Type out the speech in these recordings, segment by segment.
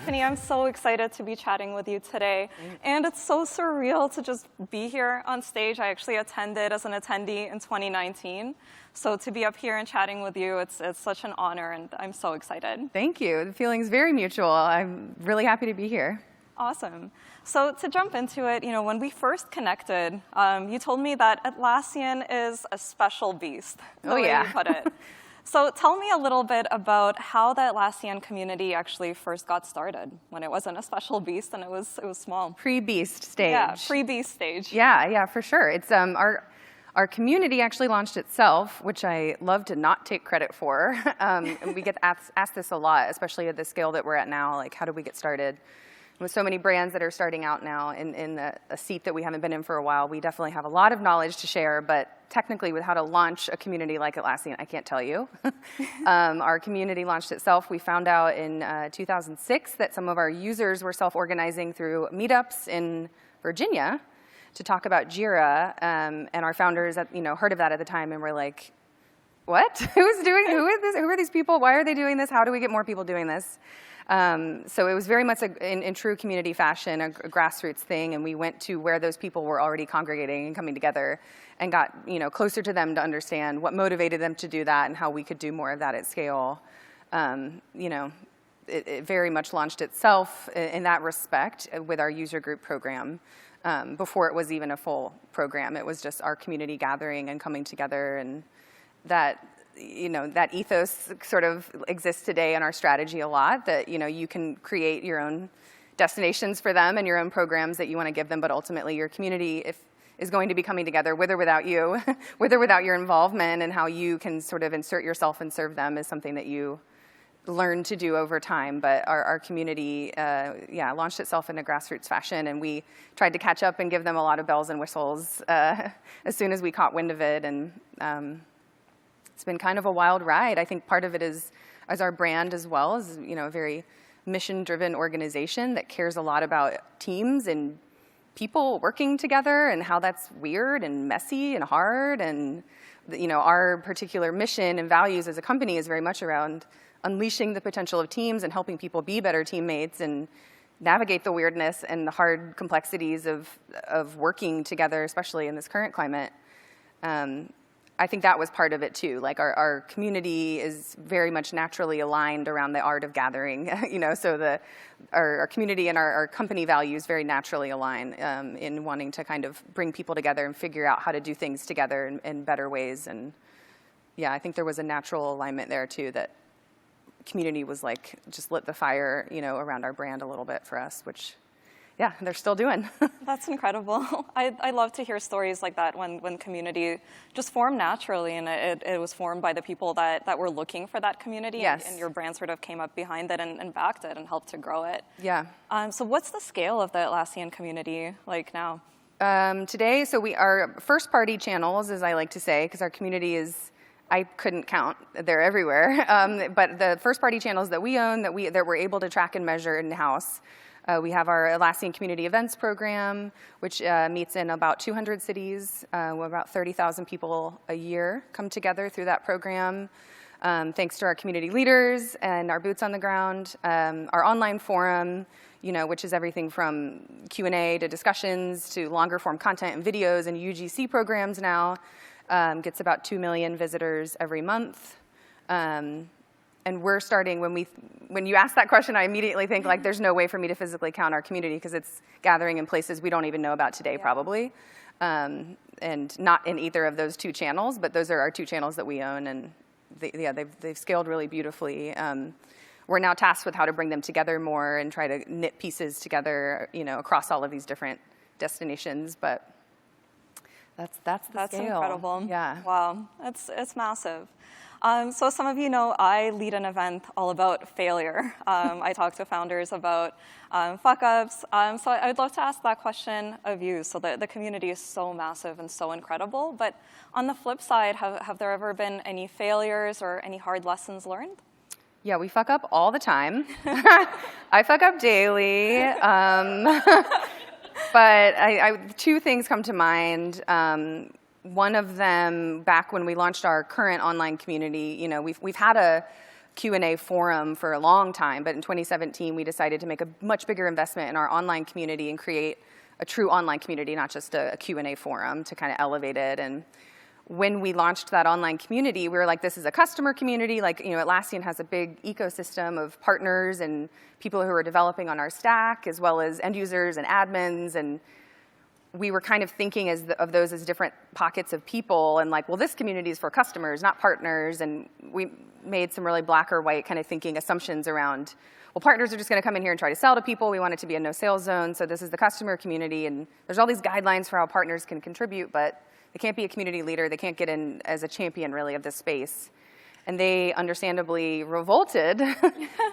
Tiffany. I'm so excited to be chatting with you today. And it's so surreal to just be here on stage. I actually attended as an attendee in 2019. So to be up here and chatting with you, it's such an honor, and I'm so excited. Thank you. The feeling's very mutual. I'm really happy to be here. Awesome. So to jump into it, when we first connected, you told me that Atlassian is a special beast, the way you put it. So tell me a little bit about how the Atlassian community actually first got started, when it wasn't a special beast and it was small. Pre-beast stage. Yeah, pre-beast stage. Yeah, for sure. It's our community actually launched itself, which I love to not take credit for. And we get asked this a lot, especially at the scale that we're at now. Like, how do we get started? With so many brands that are starting out now in a seat that we haven't been in for a while, we definitely have a lot of knowledge to share, but technically with how to launch a community like Atlassian, I can't tell you. Our community launched itself. We found out in 2006 that some of our users were self-organizing through meetups in Virginia to talk about Jira, and our founders heard of that at the time and were like, what? Who is this? Who are these people? Why are they doing this? How do we get more people doing this? So it was very much in true community fashion, a grassroots thing, and we went to where those people were already congregating and coming together and got closer to them to understand what motivated them to do that and how we could do more of that at scale. It very much launched itself in that respect with our user group program. Before it was even a full program, it was just our community gathering and coming together, and that ethos sort of exists today in our strategy a lot, that you can create your own destinations for them and your own programs that you want to give them, but ultimately your community is going to be coming together with or without you, with or without your involvement, and how you can sort of insert yourself and serve them is something that you learn to do over time. But our community launched itself in a grassroots fashion, and we tried to catch up and give them a lot of bells and whistles as soon as we caught wind of it. And it's been kind of a wild ride. I think part of it is as our brand as well, as a very mission-driven organization that cares a lot about teams and people working together and how that's weird and messy and hard. And our particular mission and values as a company is very much around unleashing the potential of teams and helping people be better teammates and navigate the weirdness and the hard complexities of working together, especially in this current climate. I think that was part of it too. Like our community is very much naturally aligned around the art of gathering, so our community and our company values very naturally align in wanting to kind of bring people together and figure out how to do things together in better ways. And yeah, I think there was a natural alignment there too, that community was like, just lit the fire, around our brand a little bit for us, which yeah, they're still doing. That's incredible. I love to hear stories like that when community just formed naturally, and it was formed by the people that were looking for that community. Yes. And your brand sort of came up behind it and backed it and helped to grow it. Yeah. So what's the scale of the Atlassian community like now? Today, so we are first-party channels, as I like to say, because our community is, I couldn't count. They're everywhere. But the first-party channels that we own, that we're able to track and measure in-house. We have our Atlassian Community Events program, which meets in about 200 cities. About 30,000 people a year come together through that program. Thanks to our community leaders and our boots on the ground. Our online forum, which is everything from Q&A to discussions to longer form content and videos and UGC programs now, gets about 2 million visitors every month. And we're starting, when you ask that question, I immediately think like there's no way for me to physically count our community because it's gathering in places we don't even know about today, probably. And not in either of those two channels, but those are our two channels that we own, and they've scaled really beautifully. We're now tasked with how to bring them together more and try to knit pieces together, across all of these different destinations, but that's the scale. That's incredible. Yeah. Wow, it's massive. So some of you know I lead an event all about failure. I talk to founders about fuck-ups. So I would love to ask that question of you. So the community is so massive and so incredible. But on the flip side, have there ever been any failures or any hard lessons learned? Yeah, we fuck up all the time. I fuck up daily. But two things come to mind. One of them, back when we launched our current online community, we've had a Q&A forum for a long time, but in 2017, we decided to make a much bigger investment in our online community and create a true online community, not just a Q&A forum, to kind of elevate it. And when we launched that online community, we were like, this is a customer community. Like, you know, Atlassian has a big ecosystem of partners and people who are developing on our stack, as well as end users and admins. And we were kind of thinking of those as different pockets of people, and like, well, this community is for customers, not partners. And we made some really black or white kind of thinking assumptions around, well, partners are just going to come in here and try to sell to people. We want it to be a no sales zone, so this is the customer community. And there's all these guidelines for how partners can contribute, but they can't be a community leader. They can't get in as a champion, really, of this space. And they understandably revolted,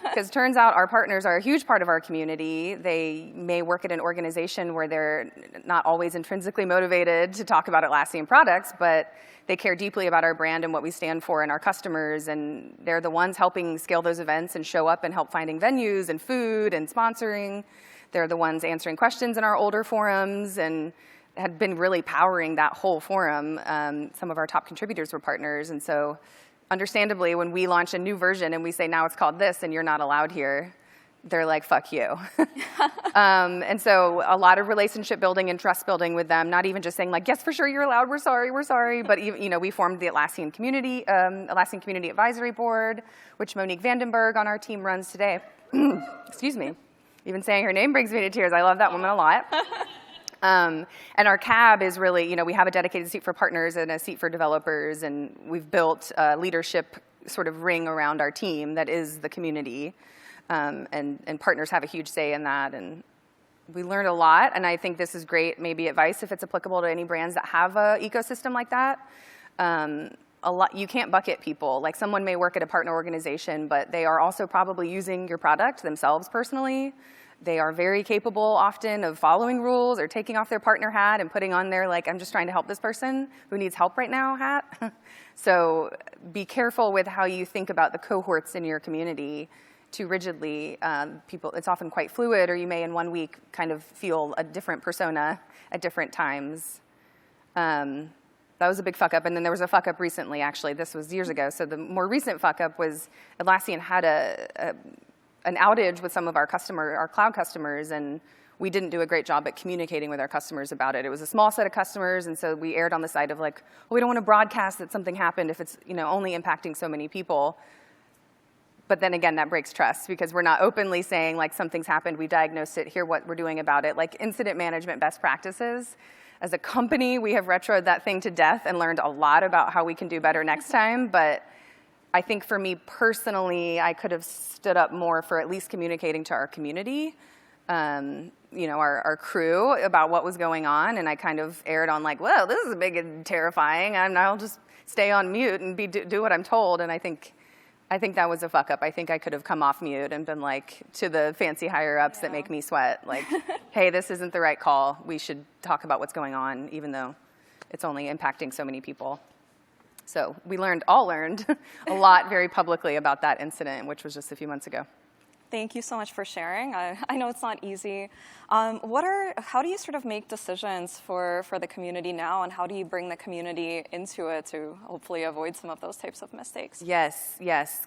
because turns out our partners are a huge part of our community. They may work at an organization where they're not always intrinsically motivated to talk about Atlassian products, but they care deeply about our brand and what we stand for and our customers. And they're the ones helping scale those events and show up and help finding venues and food and sponsoring. They're the ones answering questions in our older forums and had been really powering that whole forum. Some of our top contributors were partners. And so understandably, when we launch a new version and we say, now it's called this and you're not allowed here, they're like, fuck you. And so a lot of relationship building and trust building with them, not even just saying like, yes, for sure, you're allowed, we're sorry. But you know, we formed the Atlassian Community Advisory Board, which Monique Vandenberg on our team runs today. Excuse me. Even saying her name brings me to tears. I love that woman a lot. And our CAB is really, you know, we have a dedicated seat for partners and a seat for developers, and we've built a leadership sort of ring around our team that is the community. And partners have a huge say in that, and we learned a lot, and I think this is great, maybe advice if it's applicable to any brands that have an ecosystem like that. You can't bucket people. Like, someone may work at a partner organization, but they are also probably using your product themselves personally. They are very capable often of following rules or taking off their partner hat and putting on their, like, I'm just trying to help this person who needs help right now hat. So be careful with how you think about the cohorts in your community too rigidly. People, it's often quite fluid, or you may in 1 week kind of feel a different persona at different times. That was a big fuck up. And then there was a fuck up recently, actually. This was years ago. So the more recent fuck up was Atlassian had an outage with some of our cloud customers, and we didn't do a great job at communicating with our customers about it. It was a small set of customers, and so we erred on the side of like, well, we don't want to broadcast that something happened if it's, you know, only impacting so many people. But then again, that breaks trust, because we're not openly saying like something's happened, we diagnosed it, here what we're doing about it. Like incident management best practices. As a company, we have retroed that thing to death and learned a lot about how we can do better next time. But I think for me personally, I could have stood up more for at least communicating to our community, you know, our crew, about what was going on. And I kind of erred on like, well, this is big and terrifying, and I'll just stay on mute and do what I'm told. And I think that was a fuck up. I think I could have come off mute and been like, to the fancy higher ups that make me sweat, like, hey, this isn't the right call. We should talk about what's going on, even though it's only impacting so many people. So we all learned a lot very publicly about that incident, which was just a few months ago. Thank you so much for sharing. I know it's not easy. How do you sort of make decisions for the community now, and how do you bring the community into it to hopefully avoid some of those types of mistakes? Yes.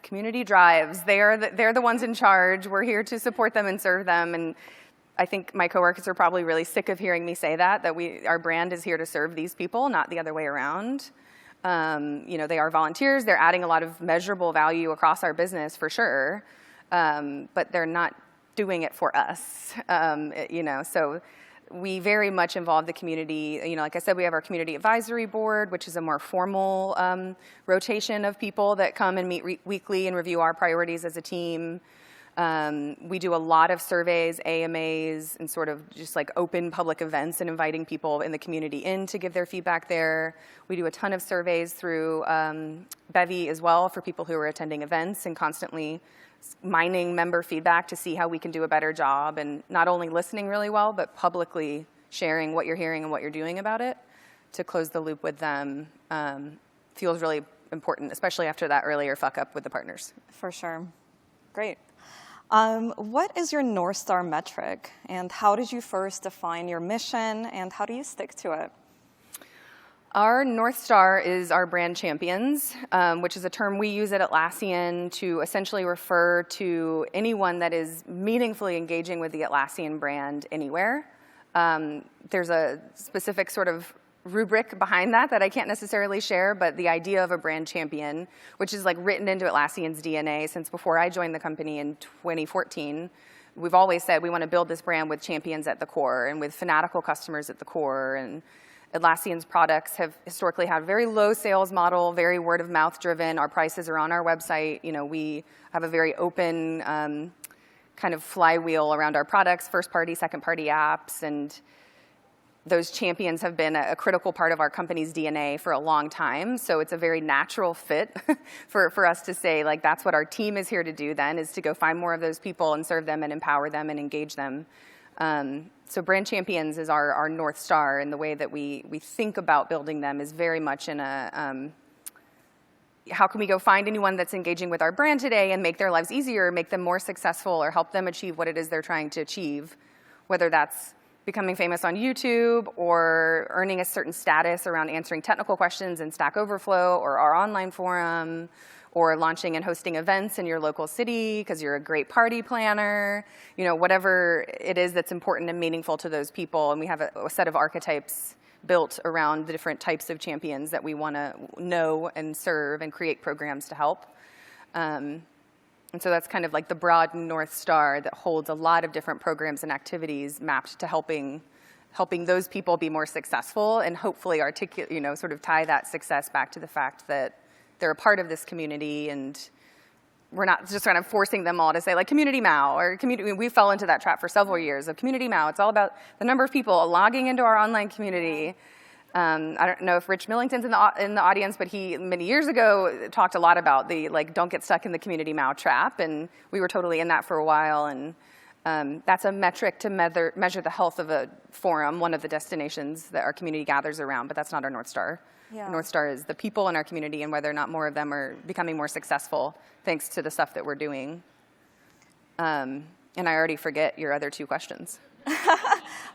Community drives. They're the ones in charge. We're here to support them and serve them. And I think my coworkers are probably really sick of hearing me say that our brand is here to serve these people, not the other way around. You know, they are volunteers. They're adding a lot of measurable value across our business for sure. But they're not doing it for us, you know, so we very much involve the community. You know, like I said, we have our Community Advisory Board, which is a more formal rotation of people that come and meet weekly and review our priorities as a team. We do a lot of surveys, AMAs, and sort of just like open public events and inviting people in the community in to give their feedback there. We do a ton of surveys through Bevy as well for people who are attending events, and constantly mining member feedback to see how we can do a better job, and not only listening really well, but publicly sharing what you're hearing and what you're doing about it to close the loop with them. Feels really important, especially after that earlier fuck up with the partners. For sure. Great. What is your North Star metric, and how did you first define your mission, and how do you stick to it? Our North Star is our brand champions, which is a term we use at Atlassian to essentially refer to anyone that is meaningfully engaging with the Atlassian brand anywhere. There's a specific sort of rubric behind that I can't necessarily share, but the idea of a brand champion, which is like written into Atlassian's DNA since before I joined the company in 2014, we've always said we want to build this brand with champions at the core and with fanatical customers at the core. And Atlassian's products have historically had very low sales model, very word of mouth driven. Our prices are on our website. You know, we have a very open kind of flywheel around our products, first party, second party apps, and those champions have been a critical part of our company's DNA for a long time. So it's a very natural fit for us to say, like, that's what our team is here to do then, is to go find more of those people and serve them and empower them and engage them. So brand champions is our North Star, and the way that we think about building them is very much in a, how can we go find anyone that's engaging with our brand today and make their lives easier, make them more successful, or help them achieve what it is they're trying to achieve, whether that's becoming famous on YouTube or earning a certain status around answering technical questions in Stack Overflow or our online forum, or launching and hosting events in your local city because you're a great party planner, you know, whatever it is that's important and meaningful to those people. And we have a set of archetypes built around the different types of champions that we want to know and serve and create programs to help. And so that's kind of like the broad North Star that holds a lot of different programs and activities mapped to helping those people be more successful and hopefully articulate, you know, sort of tie that success back to the fact that they're a part of this community, and we're not just kind of forcing them all to say, like, community MAU, or community. We fell into that trap for several years of community MAU. It's all about the number of people logging into our online community. I don't know if Rich Millington's in the audience, but he, many years ago, talked a lot about the, like, don't get stuck in the community MAU trap, and we were totally in that for a while, and that's a metric to measure the health of a forum, one of the destinations that our community gathers around, but that's not our North Star. Yeah. North Star is the people in our community and whether or not more of them are becoming more successful thanks to the stuff that we're doing. And I already forget your other two questions.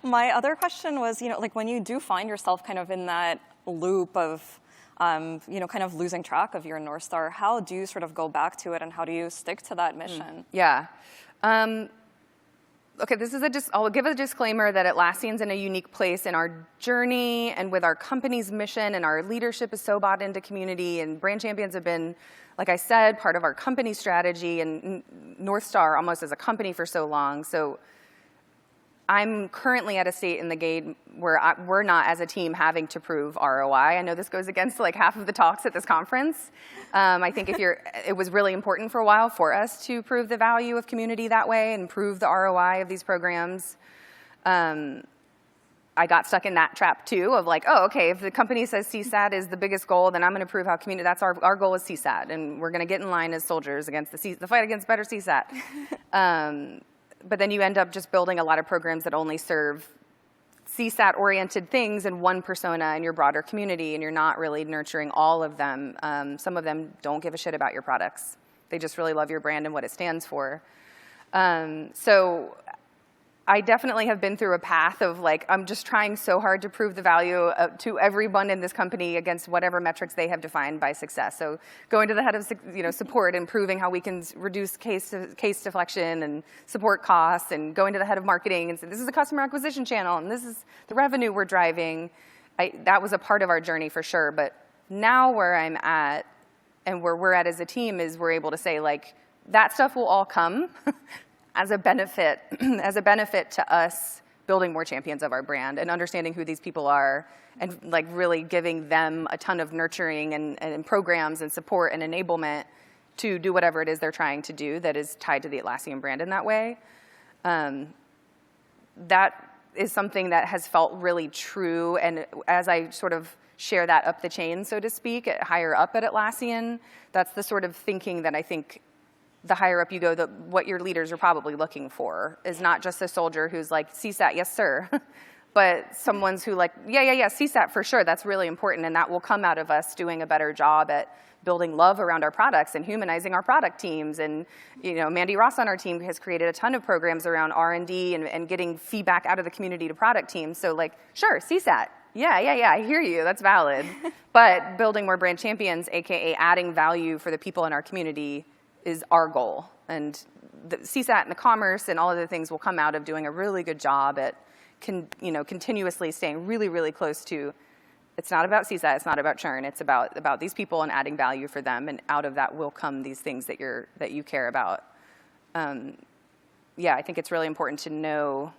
My other question was, you know, like when you do find yourself kind of in that loop of, you know, kind of losing track of your North Star, how do you sort of go back to it and how do you stick to that mission? Yeah. Okay, I'll give a disclaimer that Atlassian's in a unique place in our journey and with our company's mission, and our leadership is so bought into community, and brand champions have been, like I said, part of our company strategy and North Star almost as a company for so long. So I'm currently at a state in the game where we're not, as a team, having to prove ROI. I know this goes against like half of the talks at this conference. I think it was really important for a while for us to prove the value of community that way and prove the ROI of these programs. I got stuck in that trap too of like, oh, okay, if the company says CSAT is the biggest goal, then I'm going to prove how community. That's our goal is CSAT, and we're going to get in line as soldiers against the fight against better CSAT. But then you end up just building a lot of programs that only serve CSAT-oriented things in one persona in your broader community, and you're not really nurturing all of them. Some of them don't give a shit about your products. They just really love your brand and what it stands for. So I definitely have been through a path of like, I'm just trying so hard to prove the value to everyone in this company against whatever metrics they have defined by success. So going to the head of support and proving how we can reduce case deflection and support costs, and going to the head of marketing and say, this is a customer acquisition channel and this is the revenue we're driving. That was a part of our journey for sure. But now where I'm at and where we're at as a team is we're able to say, like, that stuff will all come as a benefit to us building more champions of our brand and understanding who these people are, and like really giving them a ton of nurturing and programs and support and enablement to do whatever it is they're trying to do that is tied to the Atlassian brand in that way. That is something that has felt really true, and as I sort of share that up the chain, so to speak, higher up at Atlassian, that's the sort of thinking that I think the higher up you go, what your leaders are probably looking for is not just a soldier who's like, CSAT, yes, sir, but someone's who like, yeah, CSAT for sure, that's really important, and that will come out of us doing a better job at building love around our products and humanizing our product teams. And Mandy Ross on our team has created a ton of programs around R&D and getting feedback out of the community to product teams. So like, sure, CSAT, I hear you. That's valid. But building more brand champions, AKA adding value for the people in our community, is our goal. And the CSAT and the commerce and all of the things will come out of doing a really good job at continuously staying really, really close to, it's not about CSAT, it's not about churn, it's about these people and adding value for them, and out of that will come these things that you care about. I think it's really important to know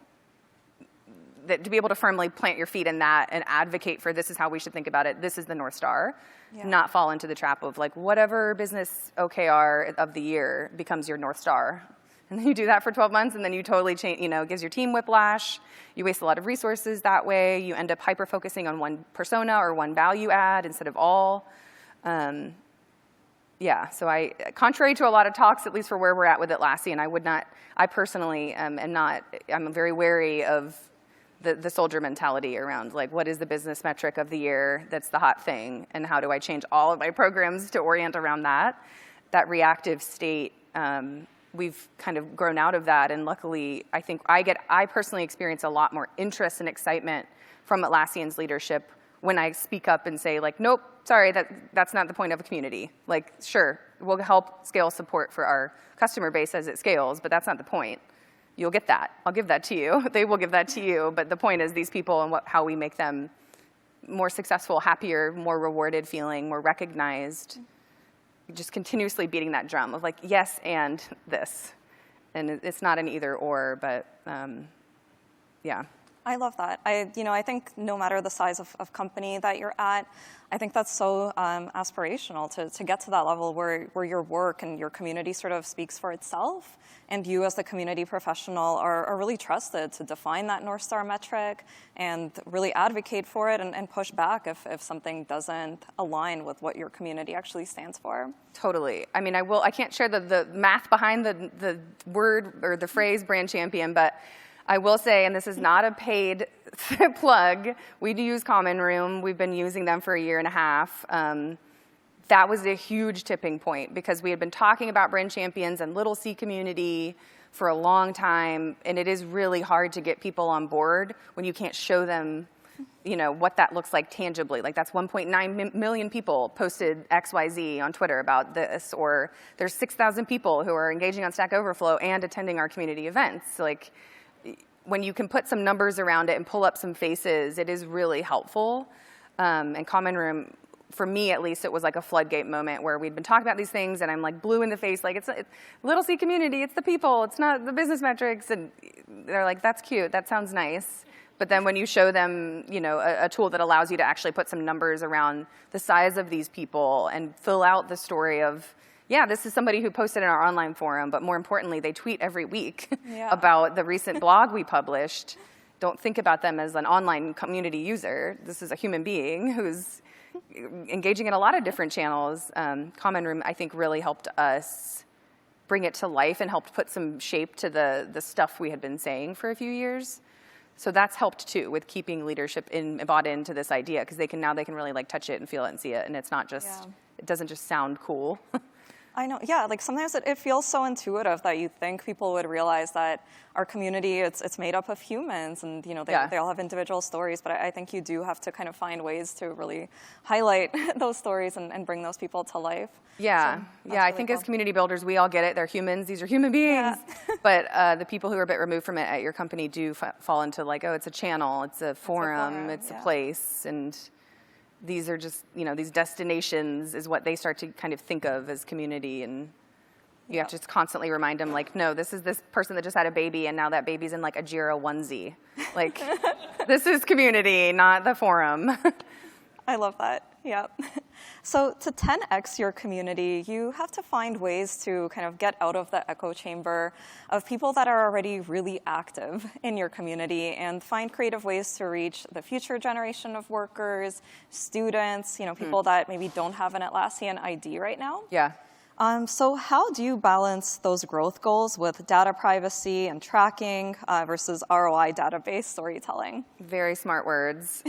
that, to be able to firmly plant your feet in that and advocate for, this is how we should think about it, this is the North Star, not fall into the trap of like whatever business OKR of the year becomes your North Star. And then you do that for 12 months, and then you totally change, it gives your team whiplash. You waste a lot of resources that way. You end up hyper-focusing on one persona or one value add instead of all. So contrary to a lot of talks, at least for where we're at with Atlassian, I personally I'm very wary of the soldier mentality around, like, what is the business metric of the year that's the hot thing, and how do I change all of my programs to orient around that reactive state. We've kind of grown out of that, and luckily, I think I personally experience a lot more interest and excitement from Atlassian's leadership when I speak up and say, like, nope, sorry, that's not the point of a community. Like, sure, we'll help scale support for our customer base as it scales, but that's not the point. You'll get that. I'll give that to you. They will give that to you, but the point is these people and how we make them more successful, happier, more rewarded feeling, more recognized. Just continuously beating that drum of like, yes, and this. And it's not an either or, but I love that. I think no matter the size of company that you're at, I think that's so aspirational to get to that level where your work and your community sort of speaks for itself, and you as the community professional are really trusted to define that North Star metric and really advocate for it and push back if something doesn't align with what your community actually stands for. Totally. I mean, I can't share the math behind the word or the phrase brand champion, but I will say, and this is not a paid plug, we do use Common Room. We've been using them for a year and a half. That was a huge tipping point because we had been talking about brand champions and little C community for a long time, and it is really hard to get people on board when you can't show them, what that looks like tangibly. Like, that's 1.9 million people posted XYZ on Twitter about this, or there's 6,000 people who are engaging on Stack Overflow and attending our community events. Like, when you can put some numbers around it and pull up some faces, it is really helpful. And Common Room, for me at least, it was like a floodgate moment where we'd been talking about these things, and I'm like blue in the face, like, it's little C community, it's the people, it's not the business metrics. And they're like, that's cute, that sounds nice. But then when you show them, a tool that allows you to actually put some numbers around the size of these people and fill out the story of, this is somebody who posted in our online forum, but more importantly, they tweet every week about the recent blog we published. Don't think about them as an online community user. This is a human being who's engaging in a lot of different channels. Common Room, I think, really helped us bring it to life and helped put some shape to the stuff we had been saying for a few years. So that's helped too with keeping leadership bought into this idea, because they can really like touch it and feel it and see it, and it's not just it doesn't just sound cool. I know, like sometimes it feels so intuitive that you think people would realize that our community, it's made up of humans, and they all have individual stories, but I think you do have to kind of find ways to really highlight those stories and bring those people to life. Yeah, so I think cool. As community builders, we all get it. They're humans. These are human beings. But the people who are a bit removed from it at your company do fall into like, oh, it's a channel, it's a forum, it's a place, and these are just, these destinations is what they start to kind of think of as community, and you have to just constantly remind them, like, no, this is this person that just had a baby, and now that baby's in like a Jira onesie. Like, this is community, not the forum. I love that. Yeah. So to 10x your community, you have to find ways to kind of get out of the echo chamber of people that are already really active in your community and find creative ways to reach the future generation of workers, students, people that maybe don't have an Atlassian ID right now. Yeah. So how do you balance those growth goals with data privacy and tracking versus ROI database storytelling? Very smart words.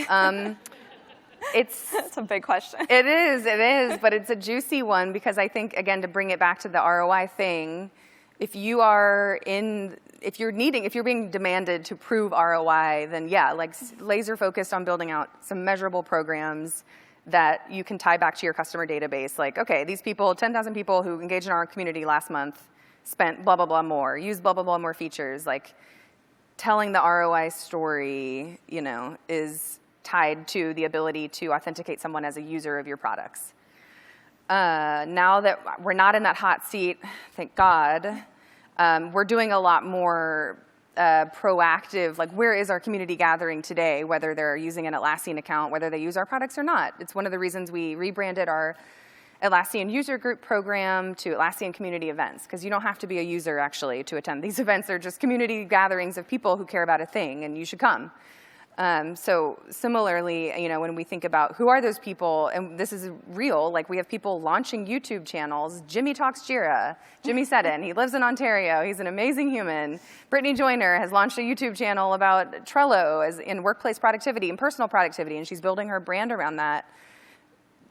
It's a big question. It is, but it's a juicy one, because I think, again, to bring it back to the ROI thing, If you're being demanded to prove ROI, then yeah, like laser focused on building out some measurable programs that you can tie back to your customer database. Like, okay, these people, 10,000 people who engaged in our community last month spent blah, blah, blah more, used blah, blah, blah more features. Like, telling the ROI story, you know, is tied to the ability to authenticate someone as a user of your products. Now that we're not in that hot seat, thank God, we're doing a lot more proactive, like where is our community gathering today, whether they're using an Atlassian account, whether they use our products or not. It's one of the reasons we rebranded our Atlassian user group program to Atlassian Community Events, because you don't have to be a user actually to attend these events. They're just community gatherings of people who care about a thing, and you should come. So similarly, you know, when we think about who are those people, and this is real, like we have people launching YouTube channels. Jimmy Talks Jira, Jimmy Seddon, he lives in Ontario, he's an amazing human. Brittany Joyner has launched a YouTube channel about Trello as in workplace productivity and personal productivity, and she's building her brand around that.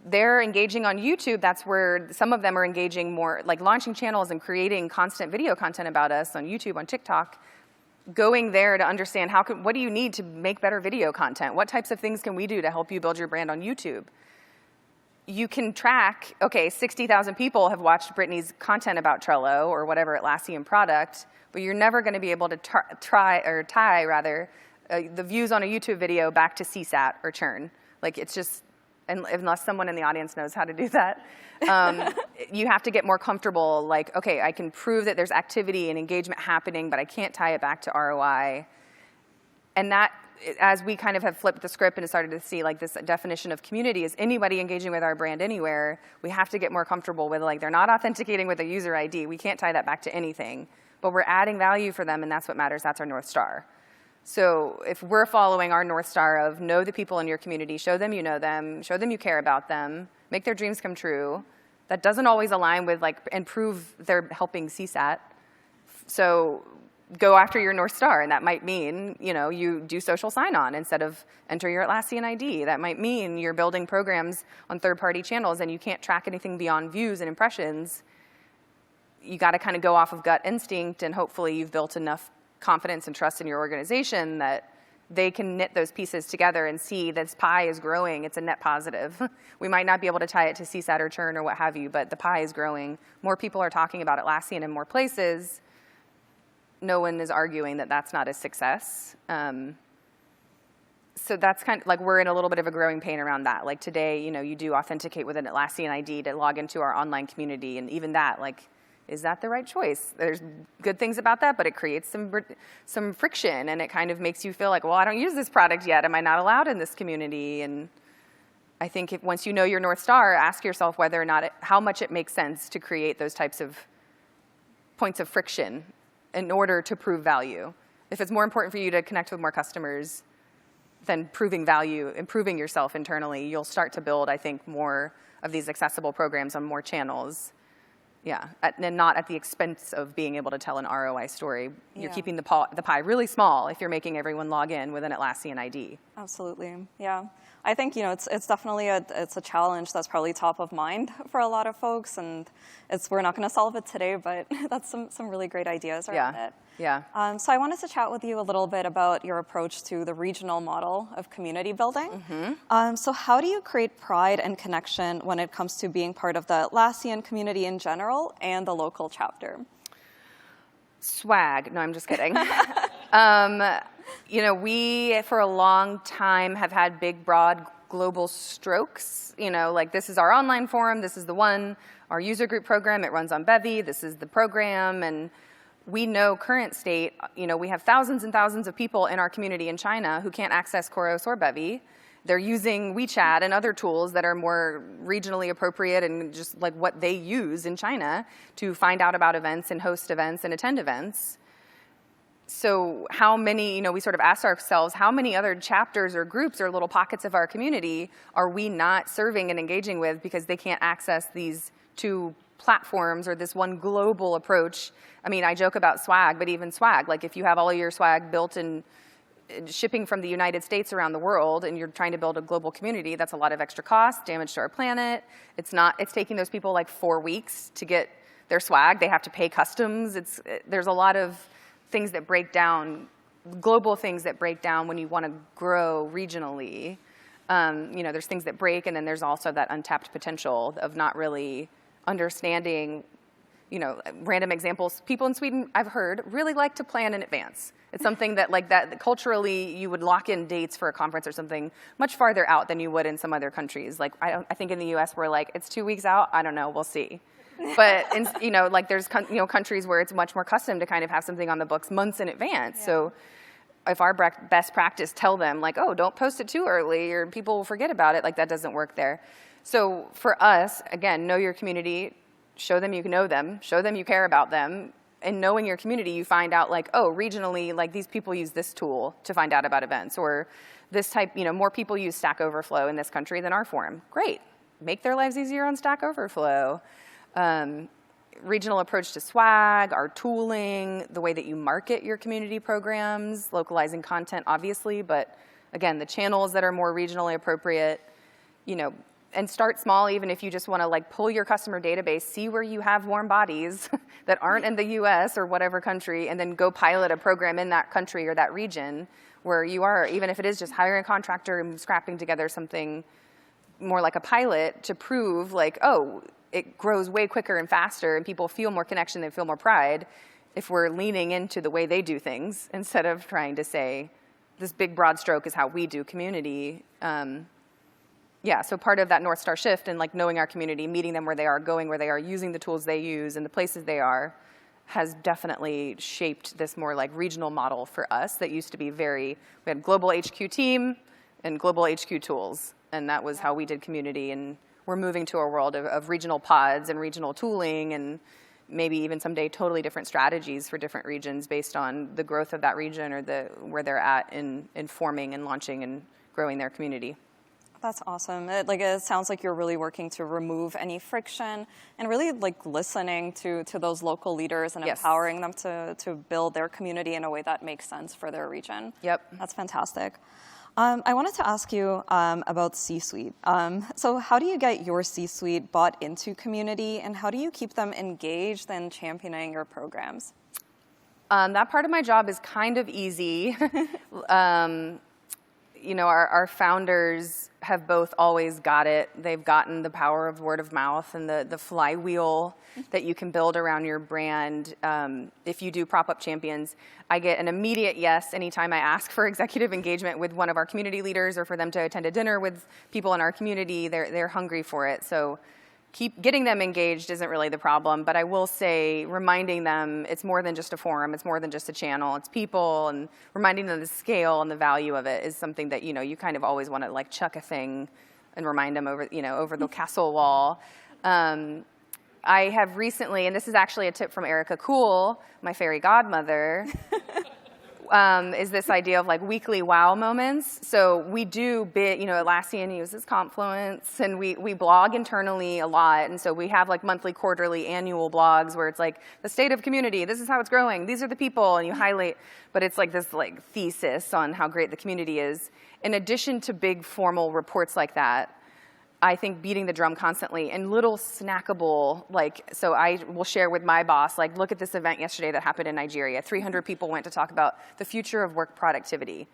They're engaging on YouTube. That's where some of them are engaging more, like launching channels and creating constant video content about us on YouTube, on TikTok. Going there to understand what do you need to make better video content? What types of things can we do to help you build your brand on YouTube? You can track, okay, 60,000 people have watched Brittany's content about Trello or whatever Atlassian product, but you're never going to be able to tie the views on a YouTube video back to CSAT or churn. Like it's just, unless someone in the audience knows how to do that. You have to get more comfortable, like, okay, I can prove that there's activity and engagement happening, but I can't tie it back to ROI. And that, as we kind of have flipped the script and started to see like this definition of community is anybody engaging with our brand anywhere, we have to get more comfortable with like, they're not authenticating with a user ID. We can't tie that back to anything, but we're adding value for them, and that's what matters. That's our North Star. So if we're following our North Star of know the people in your community, show them you know them, show them you care about them, make their dreams come true, that doesn't always align with like, and prove they're helping CSAT. So go after your North Star, and that might mean, you know, you do social sign-on instead of enter your Atlassian ID. That might mean you're building programs on third-party channels and you can't track anything beyond views and impressions. You gotta kind of go off of gut instinct, and hopefully you've built enough confidence and trust in your organization that they can knit those pieces together and see this pie is growing. It's a net positive. We might not be able to tie it to CSAT or churn or what have you, but the pie is growing. More people are talking about Atlassian in more places. No one is arguing that that's not a success. So that's kind of like we're in a little bit of a growing pain around that. Like today, you know, you do authenticate with an Atlassian ID to log into our online community, and even that, like, is that the right choice? There's good things about that, but it creates some friction, and it kind of makes you feel like, well, I don't use this product yet. Am I not allowed in this community? And I think once you know your North Star, ask yourself whether or not how much it makes sense to create those types of points of friction in order to prove value. If it's more important for you to connect with more customers than proving value, improving yourself internally, you'll start to build, I think, more of these accessible programs on more channels. Yeah, and not at the expense of being able to tell an ROI story. You're keeping the pie really small if you're making everyone log in with an Atlassian ID. Absolutely, yeah. I think, you know, it's definitely it's a challenge that's probably top of mind for a lot of folks, and we're not going to solve it today, but that's some really great ideas around it. Yeah. So I wanted to chat with you a little bit about your approach to the regional model of community building. Mm-hmm. So how do you create pride and connection when it comes to being part of the Atlassian community in general and the local chapter? Swag. No, I'm just kidding. You know, we, for a long time, have had big, broad, global strokes. You know, like this is our online forum, this is the one, our user group program, it runs on Bevy, this is the program, and we know current state, you know, we have thousands and thousands of people in our community in China who can't access Chorus or Bevy. They're using WeChat and other tools that are more regionally appropriate and just like what they use in China to find out about events and host events and attend events. So how many, you know, we sort of ask ourselves, how many other chapters or groups or little pockets of our community are we not serving and engaging with because they can't access these two platforms or this one global approach? I mean, I joke about swag, but even swag, like if you have all of your swag built in shipping from the United States around the world and you're trying to build a global community, that's a lot of extra cost, damage to our planet. It's taking those people like 4 weeks to get their swag. They have to pay customs. There's a lot of things that break down, global things that break down when you want to grow regionally. There's things that break, and then there's also that untapped potential of not really understanding, random examples. People in Sweden, I've heard, really like to plan in advance. It's something that culturally you would lock in dates for a conference or something much farther out than you would in some other countries. Like I think in the U.S. we're like, it's 2 weeks out. I don't know, we'll see. But there's countries where it's much more custom to kind of have something on the books months in advance. Yeah. So if our best practice tell them like, oh, don't post it too early or people will forget about it, like that doesn't work there. So for us, again, know your community, show them you know them, show them you care about them. And knowing your community, you find out like, oh, regionally, like these people use this tool to find out about events, or this type, more people use Stack Overflow in this country than our forum. Great, make their lives easier on Stack Overflow. Regional approach to swag, our tooling, the way that you market your community programs, localizing content, obviously, but again, the channels that are more regionally appropriate, and start small, even if you just want to like pull your customer database, see where you have warm bodies that aren't in the US or whatever country, and then go pilot a program in that country or that region where you are, even if it is just hiring a contractor and scrapping together something more like a pilot to prove like, oh, it grows way quicker and faster and people feel more connection, they feel more pride if we're leaning into the way they do things instead of trying to say, this big broad stroke is how we do community. So part of that North Star shift and like knowing our community, meeting them where they are, going where they are, using the tools they use and the places they are, has definitely shaped this more like regional model for us that used to be we had global HQ team and global HQ tools. And that was how we did community. And we're moving to a world of regional pods and regional tooling and maybe even someday totally different strategies for different regions based on the growth of that region or where they're at in forming and launching and growing their community. That's awesome. It sounds like you're really working to remove any friction and really like listening to those local leaders and yes. empowering them to build their community in a way that makes sense for their region. Yep. That's fantastic. I wanted to ask you about C-suite. So how do you get your C-suite bought into community, and how do you keep them engaged and championing your programs? That part of my job is kind of easy. Our founders have both always got it. They've gotten the power of word of mouth and the flywheel that you can build around your brand. If you do prop up champions, I get an immediate yes anytime I ask for executive engagement with one of our community leaders or for them to attend a dinner with people in our community. They're hungry for it. So keep getting them engaged isn't really the problem, but I will say reminding them it's more than just a forum, it's more than just a channel, it's people, and reminding them the scale and the value of it is something that you kind of always want to like chuck a thing and remind them over the castle wall. I have recently, and this is actually a tip from Erica Cool, my fairy godmother, is this idea of like weekly wow moments. So we do Atlassian uses Confluence, and we blog internally a lot. And so we have like monthly, quarterly, annual blogs where it's like the state of community, this is how it's growing, these are the people, and you highlight, but it's like this like thesis on how great the community is. In addition to big formal reports like that, I think beating the drum constantly and little snackable, so I will share with my boss, look at this event yesterday that happened in Nigeria. 300 people went to talk about the future of work productivity.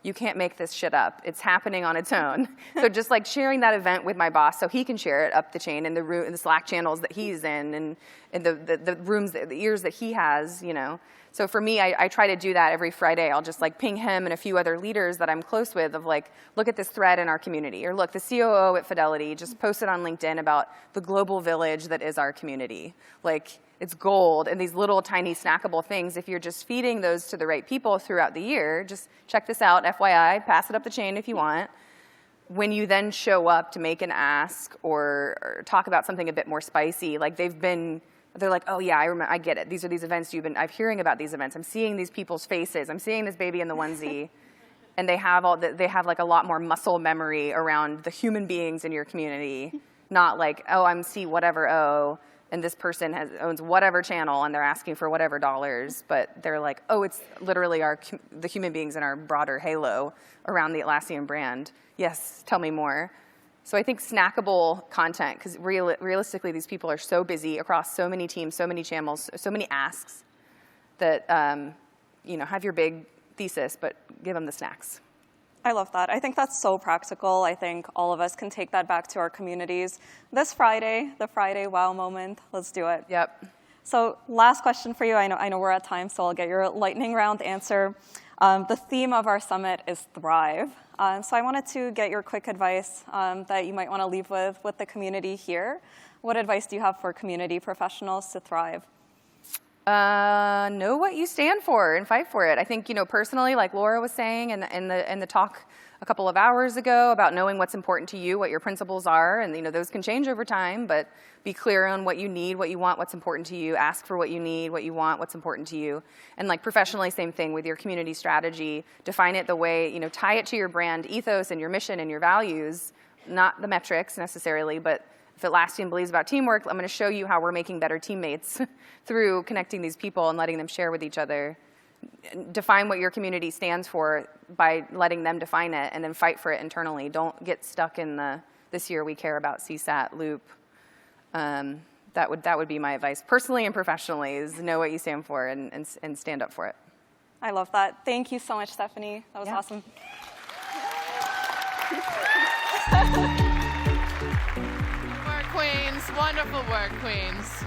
You can't make this shit up. It's happening on its own. So just sharing that event with my boss so he can share it up the chain in the Slack channels that he's in and the rooms, the ears that he has, So for me, I try to do that every Friday. I'll just ping him and a few other leaders that I'm close with of look at this thread in our community, or look, the COO at Fidelity just posted on LinkedIn about the global village that is our community. It's gold, and these little tiny snackable things, if you're just feeding those to the right people throughout the year, just check this out, FYI, pass it up the chain if you want. When you then show up to make an ask or talk about something a bit more spicy, they're like, oh yeah, I get it. These are these events I'm hearing about these events. I'm seeing these people's faces. I'm seeing this baby in the onesie. And they have a lot more muscle memory around the human beings in your community. Not I'm C whatever O, and this person owns whatever channel and they're asking for whatever dollars. But they're like, oh, it's literally the human beings in our broader halo around the Atlassian brand. Yes, tell me more. So I think snackable content, because realistically, these people are so busy across so many teams, so many channels, so many asks, that have your big thesis, but give them the snacks. I love that. I think that's so practical. I think all of us can take that back to our communities. This Friday, the Friday wow moment, let's do it. Yep. So last question for you. I know we're at time, so I'll get your lightning round answer. The theme of our summit is Thrive. So I wanted to get your quick advice that you might want to leave with the community here. What advice do you have for community professionals to thrive? Know what you stand for and fight for it. I think, personally, like Laura was saying in the talk a couple of hours ago about knowing what's important to you, what your principles are, and those can change over time, but be clear on what you need, what you want, what's important to you. Ask for what you need, what you want, what's important to you. And like professionally, same thing with your community strategy. Define it the way, tie it to your brand ethos and your mission and your values, not the metrics necessarily, but if Atlassian believes about teamwork, I'm going to show you how we're making better teammates through connecting these people and letting them share with each other. Define what your community stands for by letting them define it, and then fight for it internally. Don't get stuck in this year we care about CSAT loop. That would be my advice, personally and professionally, is know what you stand for and stand up for it. I love that. Thank you so much, Stephanie. That was awesome. Queens, wonderful work, Queens.